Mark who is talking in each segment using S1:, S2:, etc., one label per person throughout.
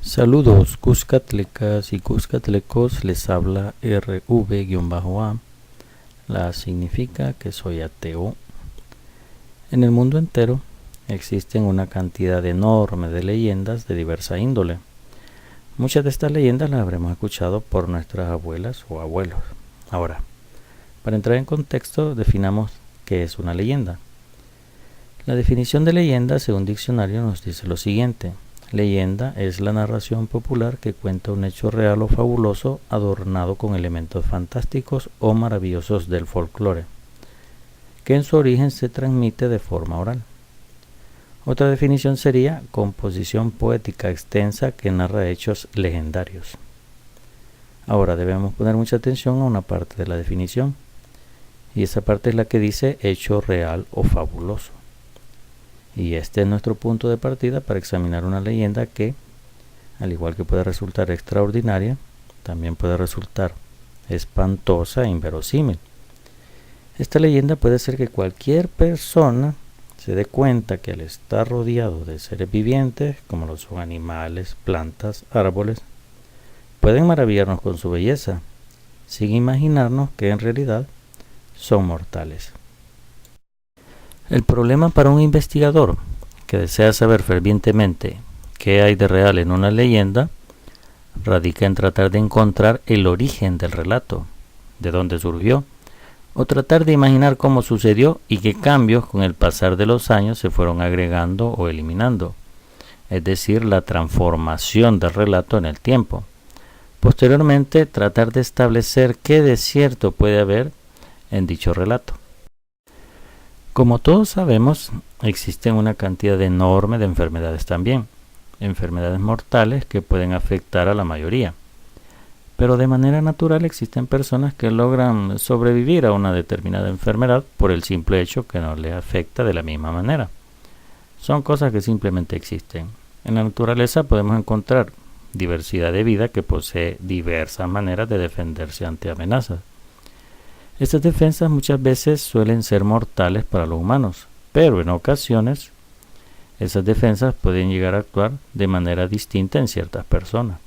S1: Saludos Cuscatlecas y Cuscatlecos, les habla RV-A. La significa que soy ateo. En el mundo entero existen una cantidad enorme de leyendas de diversa índole. Muchas de estas leyendas las habremos escuchado por nuestras abuelas o abuelos. Ahora, para entrar en contexto, definamos qué es una leyenda. La definición de leyenda, según diccionario, nos dice lo siguiente: leyenda es la narración popular que cuenta un hecho real o fabuloso adornado con elementos fantásticos o maravillosos del folclore, que en su origen se transmite de forma oral. Otra definición sería composición poética extensa que narra hechos legendarios. Ahora debemos poner mucha atención a una parte de la definición, y esa parte es la que dice hecho real o fabuloso. Y este es nuestro punto de partida para examinar una leyenda que, al igual que puede resultar extraordinaria, también puede resultar espantosa e inverosímil. Esta leyenda puede ser que cualquier persona se dé cuenta que al estar rodeado de seres vivientes, como lo son animales, plantas, árboles, pueden maravillarnos con su belleza, sin imaginarnos que en realidad son mortales. El problema para un investigador que desea saber fervientemente qué hay de real en una leyenda radica en tratar de encontrar el origen del relato, de dónde surgió, o tratar de imaginar cómo sucedió y qué cambios con el pasar de los años se fueron agregando o eliminando, es decir, la transformación del relato en el tiempo. Posteriormente, tratar de establecer qué de cierto puede haber en dicho relato. Como todos sabemos, existen una cantidad enorme de enfermedades también, enfermedades mortales que pueden afectar a la mayoría. Pero de manera natural existen personas que logran sobrevivir a una determinada enfermedad por el simple hecho que no les afecta de la misma manera. Son cosas que simplemente existen. En la naturaleza podemos encontrar diversidad de vida que posee diversas maneras de defenderse ante amenazas. Estas defensas muchas veces suelen ser mortales para los humanos, pero en ocasiones esas defensas pueden llegar a actuar de manera distinta en ciertas personas.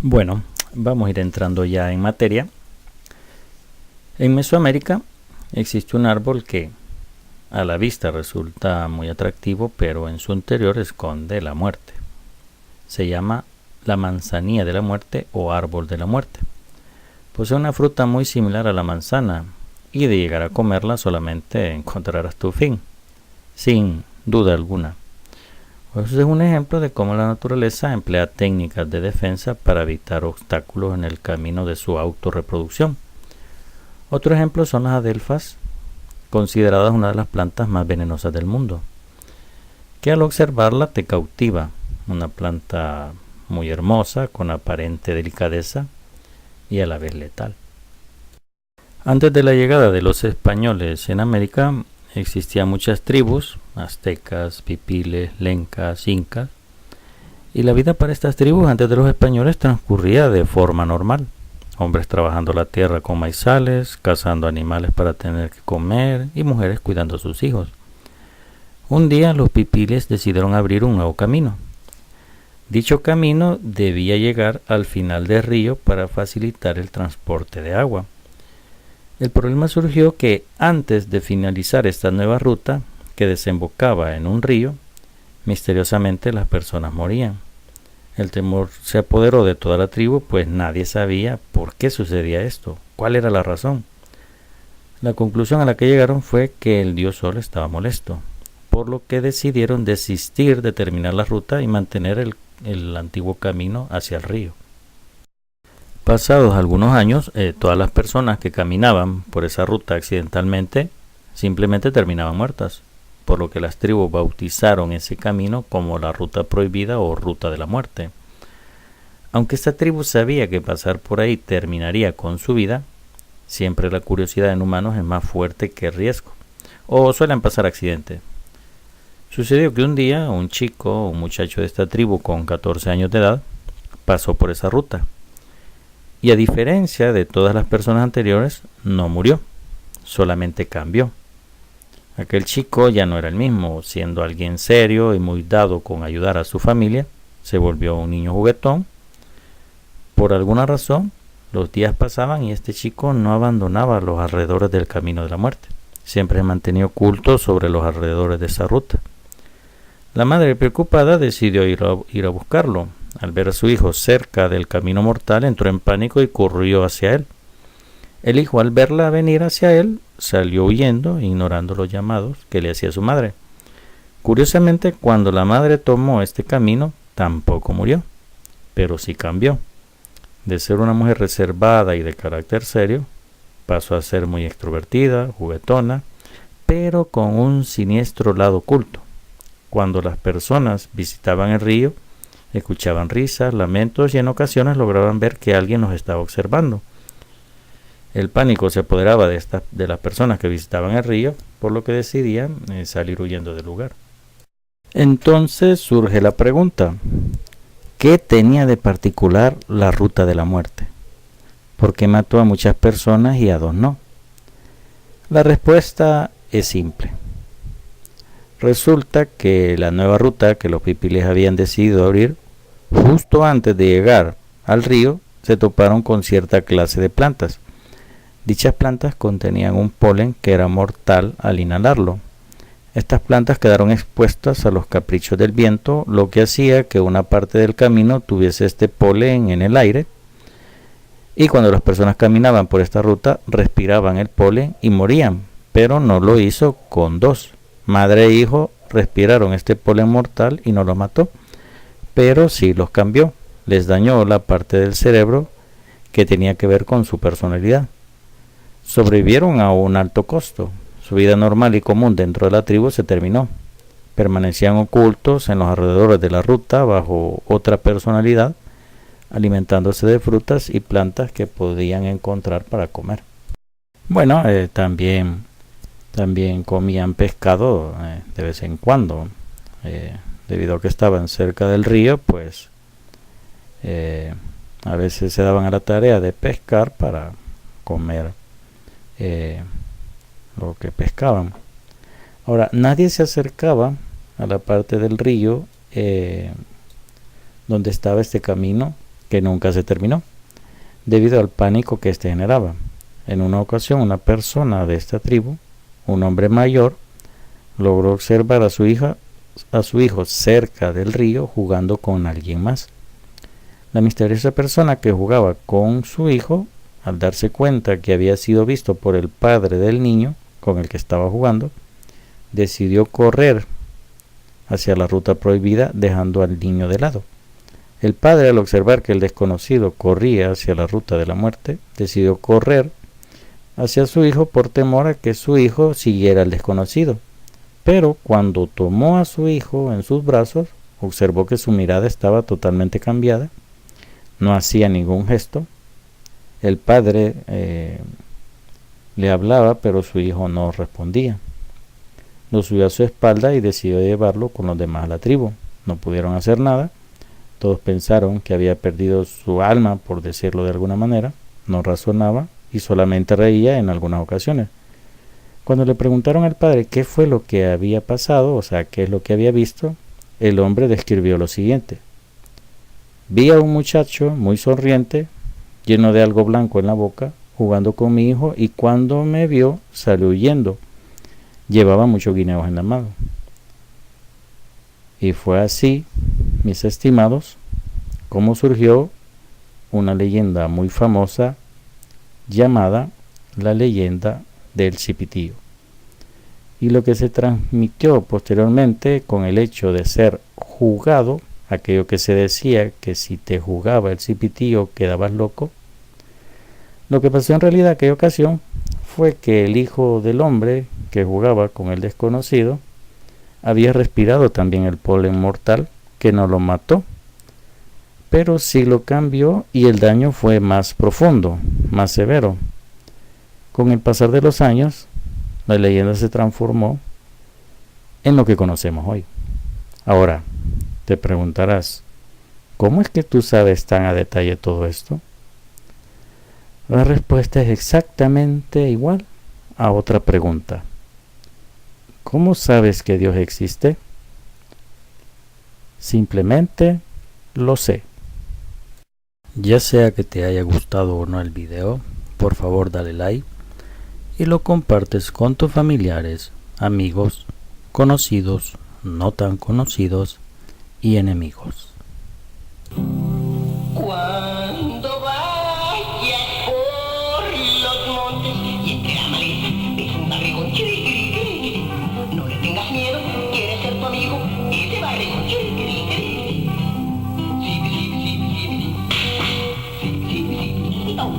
S1: Bueno, vamos a ir entrando ya en materia. En Mesoamérica existe un árbol que a la vista resulta muy atractivo, pero en su interior esconde la muerte. Se llama la manzanilla de la muerte o árbol de la muerte. Posee una fruta muy similar a la manzana y de llegar a comerla solamente encontrarás tu fin, sin duda alguna. Eso es un ejemplo de cómo la naturaleza emplea técnicas de defensa para evitar obstáculos en el camino de su autorreproducción. Otro ejemplo son las adelfas, consideradas una de las plantas más venenosas del mundo, que al observarla te cautiva. Una planta muy hermosa, con aparente delicadeza y a la vez letal. Antes de la llegada de los españoles en América, existían muchas tribus, aztecas, pipiles, lencas, incas, y la vida para estas tribus antes de los españoles transcurría de forma normal. Hombres trabajando la tierra con maizales, cazando animales para tener que comer y mujeres cuidando a sus hijos. Un día los pipiles decidieron abrir un nuevo camino. Dicho camino debía llegar al final del río para facilitar el transporte de agua. El problema surgió que antes de finalizar esta nueva ruta, que desembocaba en un río, misteriosamente las personas morían. El temor se apoderó de toda la tribu, pues nadie sabía por qué sucedía esto, cuál era la razón. La conclusión a la que llegaron fue que el dios Sol estaba molesto, por lo que decidieron desistir de terminar la ruta y mantener el antiguo camino hacia el río. Pasados algunos años, todas las personas que caminaban por esa ruta accidentalmente simplemente terminaban muertas, por lo que las tribus bautizaron ese camino como la ruta prohibida o ruta de la muerte. Aunque esta tribu sabía que pasar por ahí terminaría con su vida, siempre la curiosidad en humanos es más fuerte que el riesgo, o suelen pasar accidentes. Sucedió que un día un muchacho de esta tribu con 14 años de edad, pasó por esa ruta. Y a diferencia de todas las personas anteriores, no murió, solamente cambió. Aquel chico ya no era el mismo, siendo alguien serio y muy dado con ayudar a su familia, se volvió un niño juguetón. Por alguna razón, los días pasaban y este chico no abandonaba los alrededores del camino de la muerte. Siempre se mantenía oculto sobre los alrededores de esa ruta. La madre, preocupada, decidió ir a buscarlo. Al ver a su hijo cerca del camino mortal, entró en pánico y corrió hacia él. El hijo, al verla venir hacia él, salió huyendo, ignorando los llamados que le hacía su madre. Curiosamente, cuando la madre tomó este camino, tampoco murió, pero sí cambió. De ser una mujer reservada y de carácter serio, pasó a ser muy extrovertida, juguetona, pero con un siniestro lado oculto. Cuando las personas visitaban el río, escuchaban risas, lamentos y en ocasiones lograban ver que alguien los estaba observando. El pánico se apoderaba de las personas que visitaban el río, por lo que decidían salir huyendo del lugar. Entonces surge la pregunta: ¿qué tenía de particular la ruta de la muerte? ¿Por qué mató a muchas personas y a dos no? La respuesta es simple. Resulta que la nueva ruta que los pipiles habían decidido abrir, justo antes de llegar al río, se toparon con cierta clase de plantas. Dichas plantas contenían un polen que era mortal al inhalarlo. Estas plantas quedaron expuestas a los caprichos del viento, lo que hacía que una parte del camino tuviese este polen en el aire, y cuando las personas caminaban por esta ruta respiraban el polen y morían, pero no lo hizo con dos. Madre e hijo respiraron este polen mortal y no los mató, pero sí los cambió, les dañó la parte del cerebro que tenía que ver con su personalidad. Sobrevivieron a un alto costo. Su vida normal y común dentro de la tribu se terminó. Permanecían ocultos en los alrededores de la ruta bajo otra personalidad, alimentándose de frutas y plantas que podían encontrar para comer. Bueno, también comían pescado de vez en cuando. Debido a que estaban cerca del río, pues a veces se daban a la tarea de pescar para comer lo que pescaban. Ahora, nadie se acercaba a la parte del río donde estaba este camino que nunca se terminó, debido al pánico que este generaba. En una ocasión, una persona de esta tribu, un hombre mayor, logró observar a su hijo cerca del río jugando con alguien más. La misteriosa persona que jugaba con su hijo, al darse cuenta que había sido visto por el padre del niño con el que estaba jugando, decidió correr hacia la ruta prohibida, dejando al niño de lado. El padre, al observar que el desconocido corría hacia la ruta de la muerte, decidió correr hacia su hijo por temor a que su hijo siguiera al desconocido. Pero cuando tomó a su hijo en sus brazos, observó que su mirada estaba totalmente cambiada, no hacía ningún gesto. El padre le hablaba, pero su hijo no respondía. Lo subió a su espalda y decidió llevarlo con los demás a la tribu. No pudieron hacer nada. Todos pensaron que había perdido su alma, por decirlo de alguna manera. No razonaba y solamente reía en algunas ocasiones. Cuando le preguntaron al padre qué fue lo que había pasado, o sea, qué es lo que había visto, el hombre describió lo siguiente: vi a un muchacho muy sonriente, lleno de algo blanco en la boca, jugando con mi hijo, y cuando me vio salió huyendo. Llevaba muchos guineos en la mano. Y fue así, mis estimados, como surgió una leyenda muy famosa llamada la leyenda del Cipitío. Y lo que se transmitió posteriormente con el hecho de ser jugado, aquello que se decía que si te jugaba el Cipitío quedabas loco. Lo que pasó en realidad aquella ocasión fue que el hijo del hombre que jugaba con el desconocido había respirado también el polen mortal, que no lo mató, pero sí lo cambió, y el daño fue más profundo, más severo. Con el pasar de los años, la leyenda se transformó en lo que conocemos hoy. Ahora, te preguntarás, ¿cómo es que tú sabes tan a detalle todo esto? La respuesta es exactamente igual a otra pregunta. ¿Cómo sabes que Dios existe? Simplemente lo sé. Ya sea que te haya gustado o no el video, por favor dale like y lo compartes con tus familiares, amigos, conocidos, no tan conocidos y enemigos.
S2: Cuando vayas por los montes y entre la maleza ves un barrigón, chiri, chiri, chiri, chiri. No le tengas miedo, quiere ser tu amigo, ese barrigón, chiri, chiri, chiri. Sibi, sibi, sibi, sibi, sibi, sibi, sibi, sibi, tom.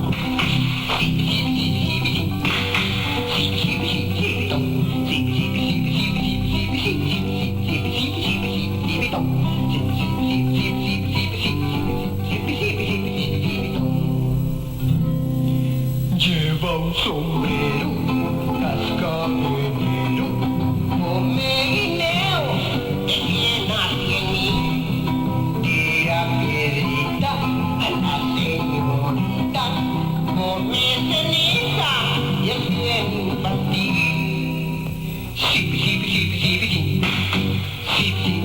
S2: Sibi, sibi, sibi, sibi, sibi. Sibi, sibi, sibi, sibi, tom. Sibi, sibi, sibi, sibi, sibi, sibi, sibi, sibi, sibi, sibi, sibi, sibi, tom. Sibi, sibi, sibi, sibi, sibi, sibi, sibi. Lleva un sombrero, cascabelero, come guineo, es bien hacia mí. Tira piedrita a la señorita, come ceniza y es bien para ti. Sibi, sibi, sibi, sibi, sibi, sibi.